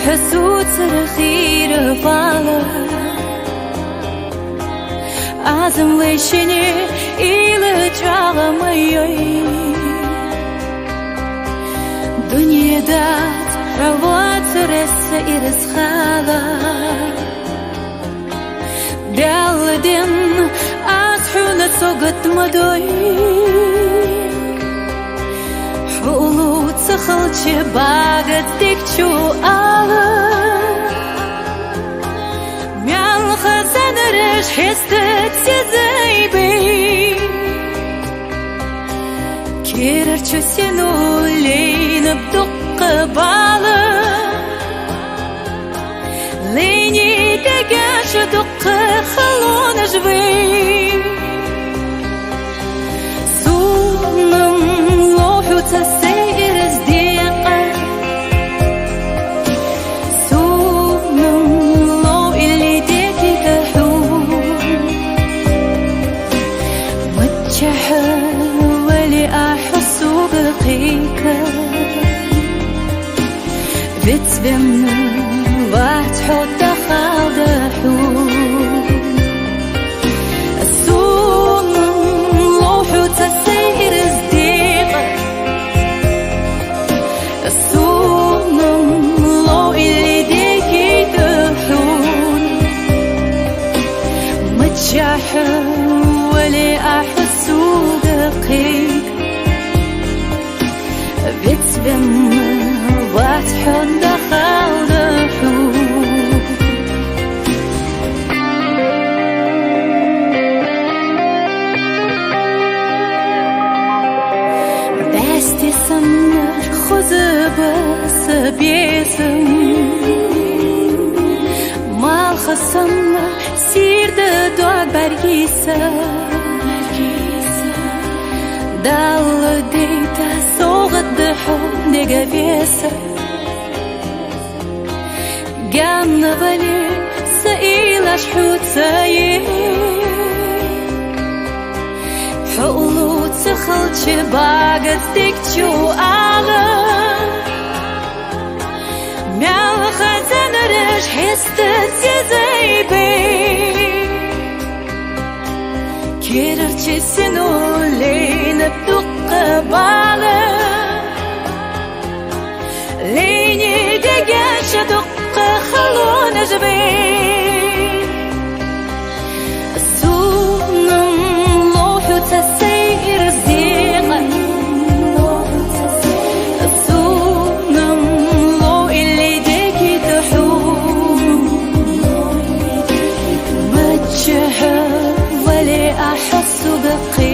حسود سرخير فالا عزم ويشني إلى جاغ ميوي دنيا دات روات سرس إرس خالا بيالدين أسحونة سوقت مدوي حولو تخلش باقت ديكشو آلا ميال خزان رش حستت سيزايبي كيرر چو سينو لين بدق بالا ليني دقاش دق خلون جوي سونم لوحو تسير ازديقا سونم لو اللي ديكي كحوم متجحل ولي أحس بقيك بتبنى وتحط خاضحون السوم لوحو تسير ازديقا السوم لو اللي ديكي تحون متجحل ولي أحس بقيك بتبنى وتحط خاضحون بستي سمر خزبس بيسم مال خسمنا سير دواد برگيسا دال ديتا صوغد حب نقفيسا قام نغلي سئيل شحوت سايي حولو تخلش باقت ديكشو آلا ميال خزان رش حستت سيزايبي كيرر چسنو لين بدق بالا ليني دقاش دق خلون جبين السونم لوحو تسير زيقا السونم لو اللي ديكي تحوم متجحل ولي أحس بقيك